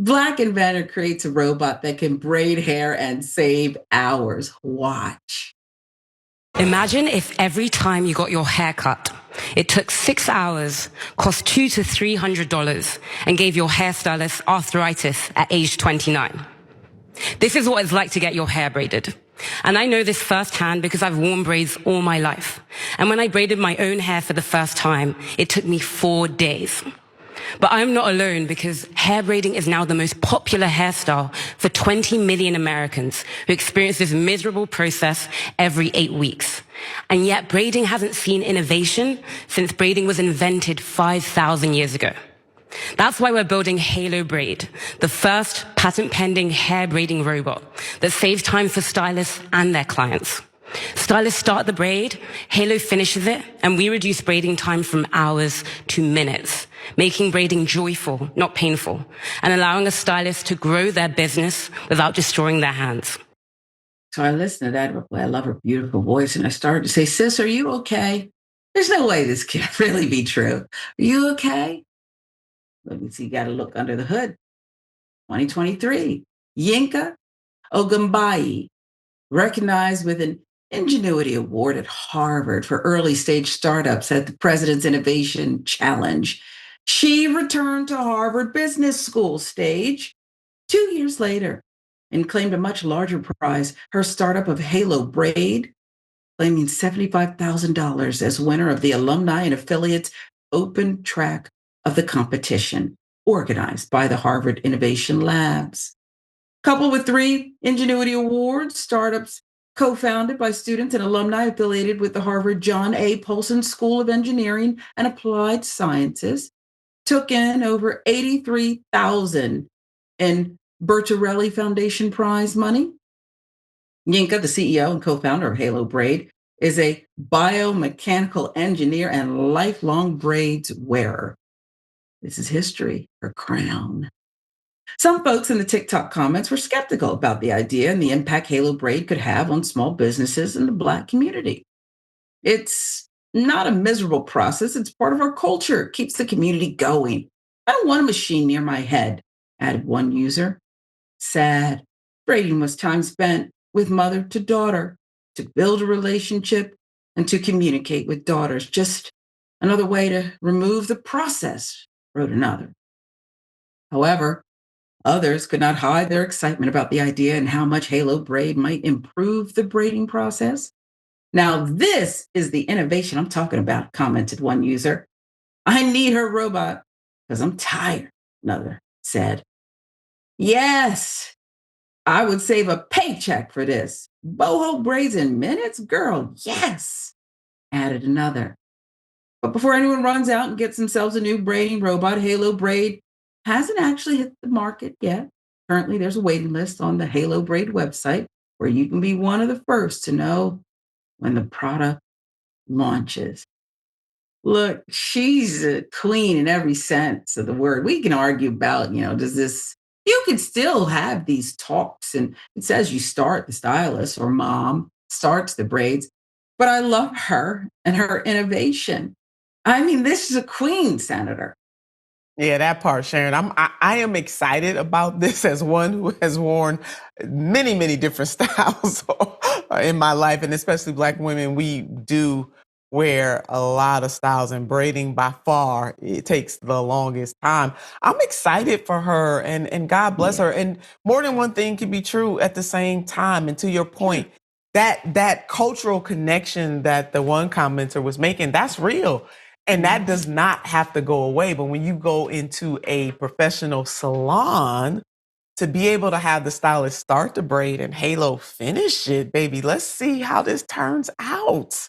Black Inventor creates a robot that can braid hair and save hours. Watch. Imagine if every time you got your hair cut, it took 6 hours, cost $200 to $300, and gave your hairstylist arthritis at age 29. This is what it's like to get your hair braided. And I know this firsthand because I've worn braids all my life. And when I braided my own hair for the first time, it took me 4 days. But I'm not alone because hair braiding is now the most popular hairstyle for 20 million Americans who experience this miserable process every 8 weeks. And yet braiding hasn't seen innovation since braiding was invented 5,000 years ago. That's why we're building HaloBraid, the first patent-pending hair braiding robot that saves time for stylists and their clients. Stylists start the braid, Halo finishes it, and we reduce braiding time from hours to minutes, making braiding joyful, not painful, and allowing a stylist to grow their business without destroying their hands. So I listened to that. I love her beautiful voice. And I started to say, sis, are you okay? There's no way this can't really be true. Are you okay? Let me see. You got to look under the hood. 2023. Yinka Ogunbiyi, recognized with an Ingenuity Award at Harvard for early stage startups at the President's Innovation Challenge. She returned to Harvard Business School stage 2 years later and claimed a much larger prize, her startup of HaloBraid, claiming $75,000 as winner of the alumni and affiliates open track of the competition organized by the Harvard Innovation Labs. Coupled with 3 Ingenuity Awards, startups co-founded by students and alumni affiliated with the Harvard John A. Paulson School of Engineering and Applied Sciences, took in over $83,000 in Bertarelli Foundation Prize money. Yinka, the CEO and co-founder of HaloBraid, is a biomechanical engineer and lifelong braids wearer. This is history, her crown. Some folks in the TikTok comments were skeptical about the idea and the impact HaloBraid could have on small businesses in the Black community. It's not a miserable process. It's part of our culture. It keeps the community going. I don't want a machine near my head, added one user. Sad. Braiding was time spent with mother to daughter to build a relationship and to communicate with daughters. Just another way to remove the process, wrote another. However, others could not hide their excitement about the idea and how much HaloBraid might improve the braiding process. Now, this is the innovation I'm talking about, commented one user. I need her robot because I'm tired, another said. Yes, I would save a paycheck for this. Boho braids in minutes? Girl, yes, added another. But before anyone runs out and gets themselves a new braiding robot, HaloBraid hasn't actually hit the market yet. Currently, there's a waiting list on the HaloBraid website where you can be one of the first to know when the product launches. Look, she's a queen in every sense of the word. We can argue about, does this, you can still have these talks and it says you start the stylist or mom starts the braids, but I love her and her innovation. I mean, this is a queen, Senator. Yeah, that part, Sharon. I am excited about this as one who has worn many, many different styles in my life, and especially Black women, we do wear a lot of styles, and braiding by far, it takes the longest time. I'm excited for her, and God bless her. And more than one thing can be true at the same time. And to your point, that cultural connection that the one commenter was making, that's real. And that does not have to go away. But when you go into a professional salon, to be able to have the stylist start the braid and Halo finish it, baby, let's see how this turns out.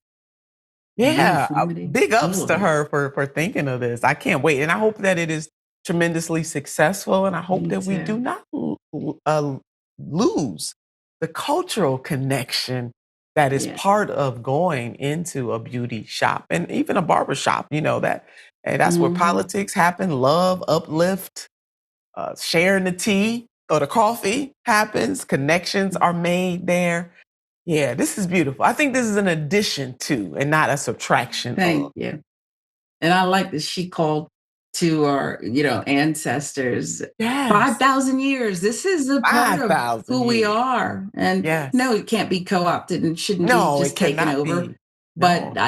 Yeah, big ups to her for thinking of this. I can't wait. And I hope that it is tremendously successful. And I hope that we do not lose the cultural connection that is part of going into a beauty shop and even a barber shop, that's where politics happen, love, uplift, sharing the tea or the coffee happens, connections are made there. Yeah, this is beautiful. I think this is an addition to and not a subtraction. Thank you. And I like that she called to our, ancestors. Yes. 5,000 years. This is a part of 5,000 who we years. are. And Yes. no, it can't be co-opted and shouldn't be No, it just taken cannot over. be. But No.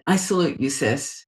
I salute you, sis.